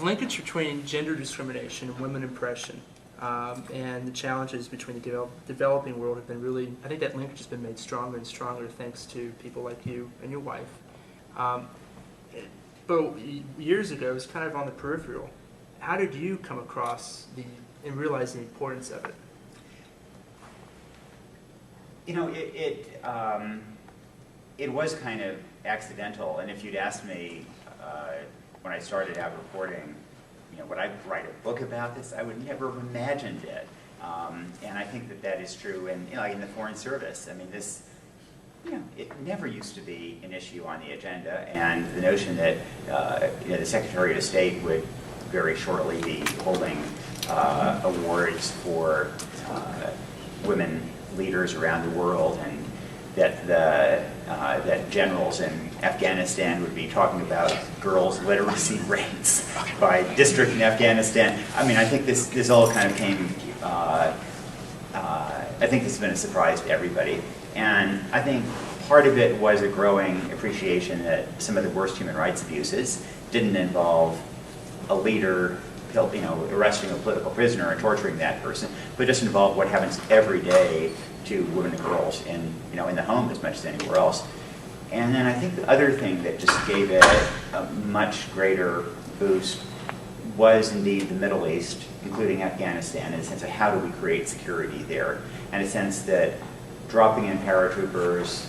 the linkage between gender discrimination and women oppression and the challenges between the developing world have been really, I think that linkage has been made stronger and stronger thanks to people like you and your wife. But years ago, it was kind of on the peripheral. How did you come across and realize the importance of it? You know, it was kind of accidental, and if you'd asked me when I started out reporting, you know, would I write a book about this, I would never have imagined it. And I think that that is true in, you know, like in the Foreign Service. I mean, this, you know, it never used to be an issue on the agenda, and the notion that you know, the Secretary of State would very shortly be holding awards for women leaders around the world, and that that generals in Afghanistan would be talking about girls' literacy rates by district in Afghanistan. I mean, I think this all kind of came. I think this has been a surprise to everybody, and I think part of it was a growing appreciation that some of the worst human rights abuses didn't involve a leader, you know, arresting a political prisoner and torturing that person, but just involved what happens every day to women and girls in, you know, in the home as much as anywhere else. And then I think the other thing that just gave it a much greater boost was indeed the Middle East, including Afghanistan, in the sense of how do we create security there, and a sense that dropping in paratroopers,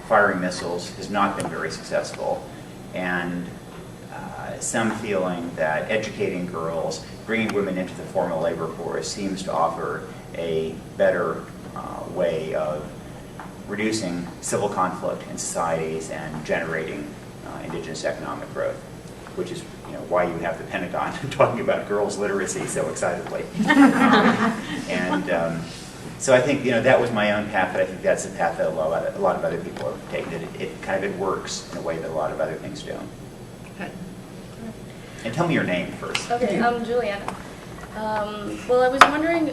firing missiles has not been very successful, and some feeling that educating girls, bringing women into the formal labor force seems to offer a better way of reducing civil conflict in societies and generating indigenous economic growth, which is, you know, why you have the Pentagon talking about girls' literacy so excitedly. So I think, you know, that was my own path, but I think that's the path that a lot of other people have taken. It works in a way that a lot of other things don't. Okay. And tell me your name first. Okay, I'm Juliana. Well, I was wondering,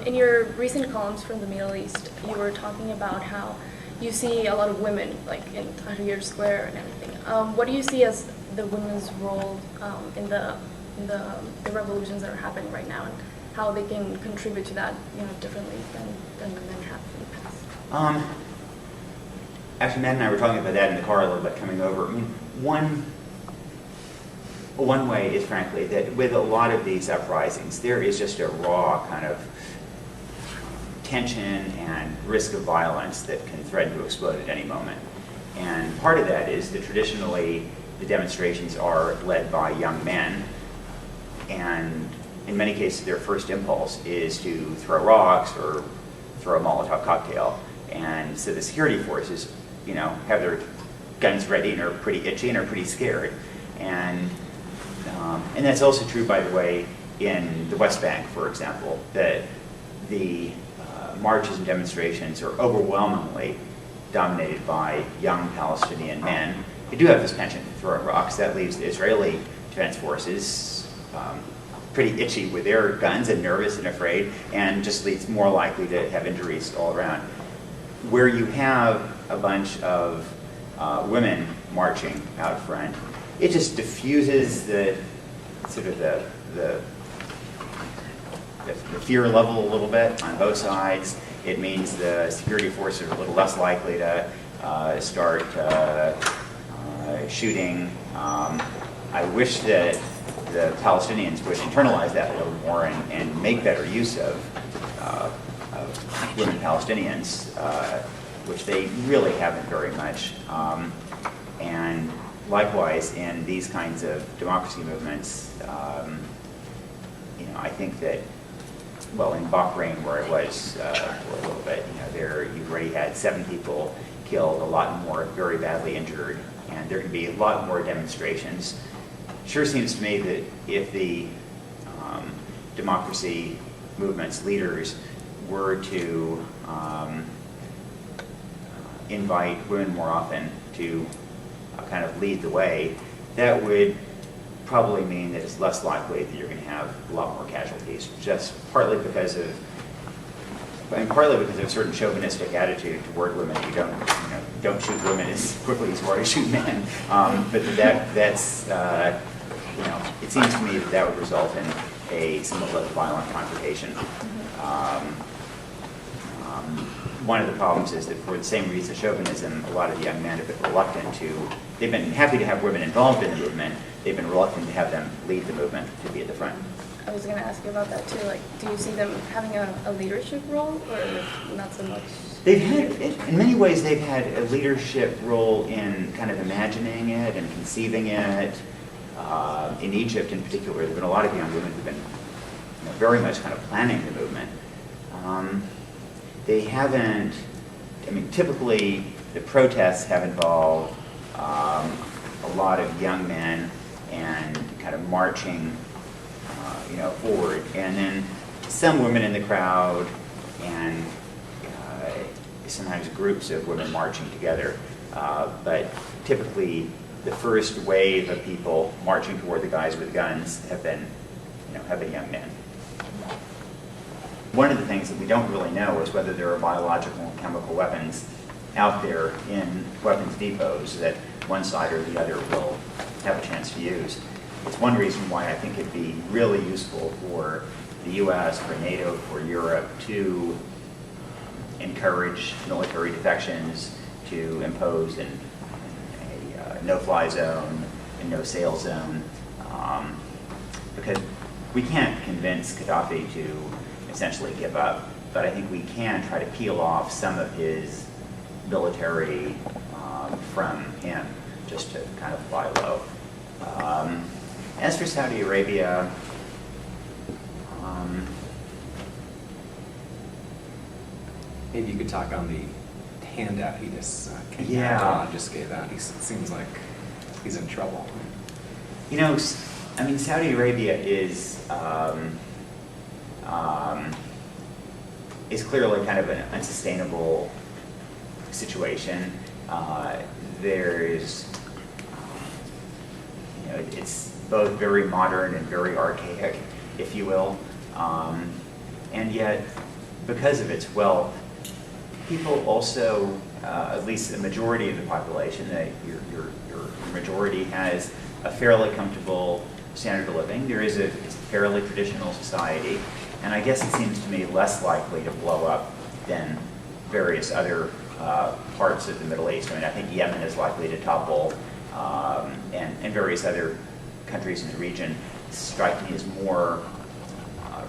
in your recent columns from the Middle East, you were talking about how you see a lot of women, like in Tahrir Square and everything. What do you see as the women's role in the revolutions that are happening right now, and how they can contribute to that, you know, differently than the men have in the past? Actually, Matt and I were talking about that in the car a little bit coming over. I mean, one way is, frankly, that with a lot of these uprisings, there is just a raw kind of tension and risk of violence that can threaten to explode at any moment. And part of that is that traditionally the demonstrations are led by young men, and in many cases their first impulse is to throw rocks or throw a Molotov cocktail. And so the security forces, you know, have their guns ready and are pretty itchy and are pretty scared. And that's also true, by the way, in the West Bank, for example, that the marches and demonstrations are overwhelmingly dominated by young Palestinian men who do have this penchant for throwing rocks. That leaves the Israeli defense forces pretty itchy with their guns and nervous and afraid, and just leads more likely to have injuries all around. Where you have a bunch of women marching out front, it just diffuses the sort of the fear level a little bit on both sides. It means the security forces are a little less likely to start shooting. I wish that the Palestinians would internalize that a little more and make better use of women Palestinians, which they really haven't very much. And likewise, in these kinds of democracy movements, you know, I think that, well, in Bahrain, where I was for a little bit, you know, there you've already had 7 people killed, a lot more very badly injured, and there can be a lot more demonstrations. Sure seems to me that if the democracy movement's leaders were to invite women more often to kind of lead the way, that would probably mean that it's less likely that you're going to have a lot more casualties, just partly because of a certain chauvinistic attitude toward women who don't shoot women as quickly as you already shoot men. But that's you know, it seems to me that that would result in a somewhat less violent confrontation. One of the problems is that for the same reason, chauvinism, a lot of the young men have been reluctant to, they've been happy to have women involved in the movement, they've been reluctant to have them lead the movement, to be at the front. I was going to ask you about that too. Like, do you see them having a leadership role, or not so much? They've had, in many ways, they've had a leadership role in kind of imagining it and conceiving it. In Egypt, in particular, there have been a lot of young women who've been very much kind of planning the movement. They haven't, I mean, typically the protests have involved a lot of young men and kind of marching, forward, and then some women in the crowd, and sometimes groups of women marching together. But typically, the first wave of people marching toward the guys with guns have been young men. One of the things that we don't really know is whether there are biological and chemical weapons out there in weapons depots that one side or the other will have a chance to use. It's one reason why I think it'd be really useful for the U.S., for NATO, for Europe to encourage military defections, to impose a no-fly zone, a no-sail zone, because we can't convince Gaddafi to essentially give up, but I think we can try to peel off some of his military from him, just to kind of fly low. As for Saudi Arabia, maybe you could talk on the handout he just just gave out. He seems like he's in trouble. Saudi Arabia is clearly kind of an unsustainable situation. It's both very modern and very archaic, if you will, and yet, because of its wealth, people also, at least the majority of the population, your majority has a fairly comfortable standard of living. It's a fairly traditional society, and I guess it seems to me less likely to blow up than various other parts of the Middle East. I mean, I think Yemen is likely to topple, and various other countries in the region strike me as more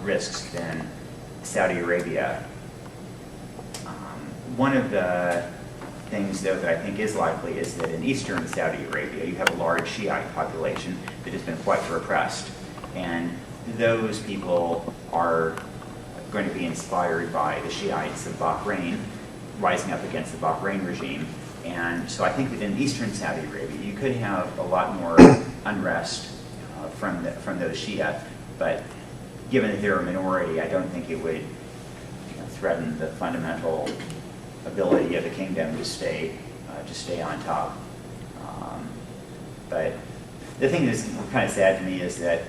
risks than Saudi Arabia. One of the things, though, that I think is likely is that in eastern Saudi Arabia, you have a large Shiite population that has been quite repressed. And those people are going to be inspired by the Shiites of Bahrain, rising up against the Bahrain regime. And so I think that in eastern Saudi Arabia, you could have a lot more unrest from those Shia. But given that they're a minority, I don't think it would threaten the fundamental ability of the kingdom to stay on top. But the thing that's kind of sad to me is that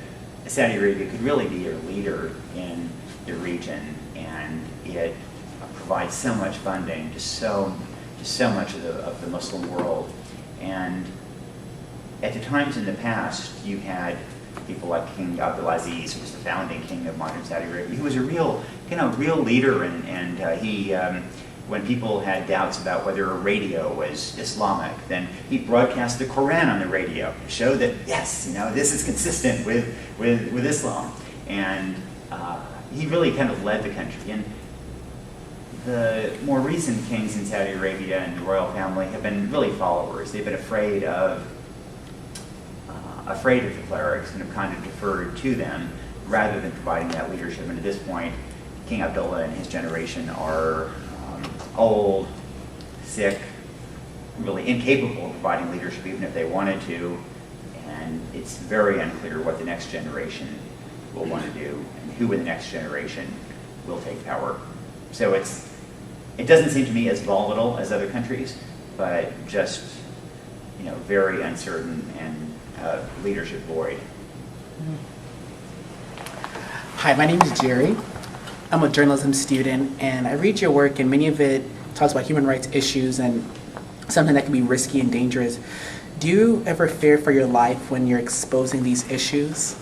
Saudi Arabia could really be a leader in the region, and it provides so much funding to so much of the Muslim world. And at the times in the past, you had people like King Abdulaziz, who was the founding king of modern Saudi Arabia. He was a real leader, and he. When people had doubts about whether a radio was Islamic, then he broadcast the Quran on the radio to show that, yes, this is consistent with Islam. And he really kind of led the country. And the more recent kings in Saudi Arabia and the royal family have been really followers. They've been afraid of the clerics and have kind of deferred to them rather than providing that leadership. And at this point, King Abdullah and his generation are old, sick, really incapable of providing leadership even if they wanted to, and it's very unclear what the next generation will want to do and who in the next generation will take power. So it doesn't seem to me as volatile as other countries, but just very uncertain and leadership void. Hi, my name is Jerry. I'm a journalism student, and I read your work, and many of it talks about human rights issues and something that can be risky and dangerous. Do you ever fear for your life when you're exposing these issues?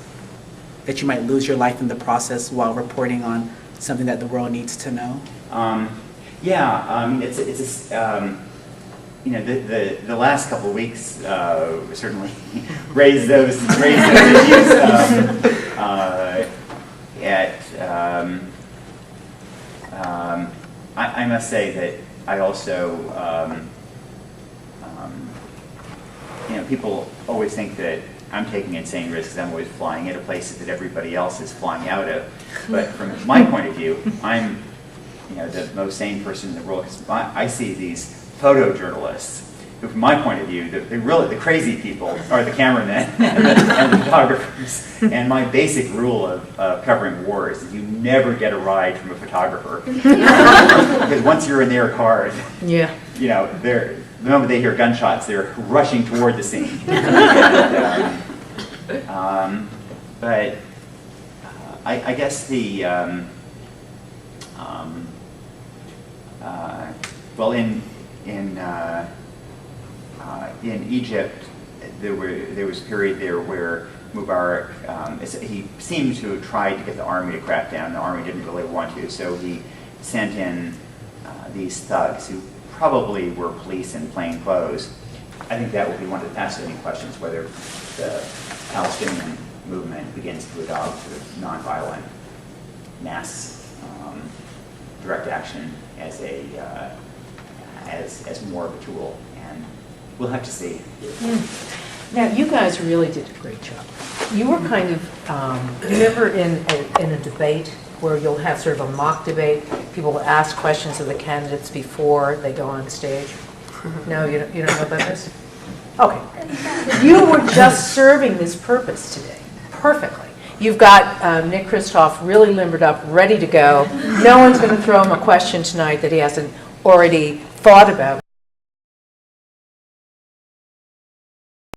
That you might lose your life in the process while reporting on something that the world needs to know? The last couple of weeks certainly raised those issues. I must say that I also, people always think that I'm taking insane risks. I'm always flying into places that everybody else is flying out of. But from my point of view, I'm, the most sane person in the world. 'Cause I see these photojournalists who, from my point of view, the crazy people are the cameramen and the photographers. And my basic rule of covering war is that you never get a ride from a photographer. Because once you're in their car, Yeah. the moment they hear gunshots, they're rushing toward the scene. But I guess in Egypt, there was a period there where Mubarak, he seemed to have tried to get the army to crack down. The army didn't really want to, so he sent in these thugs who probably were police in plain clothes. I think that will be one of the fascinating questions, whether the Palestinian movement begins to adopt sort of nonviolent mass direct action as more of a tool, and we'll have to see. Now, you guys really did a great job. You were kind of, remember in a debate where you'll have sort of a mock debate, people will ask questions of the candidates before they go on stage? No, you don't know about this? Okay. You were just serving this purpose today, perfectly. You've got Nick Kristof really limbered up, ready to go. No one's going to throw him a question tonight that he hasn't already thought about.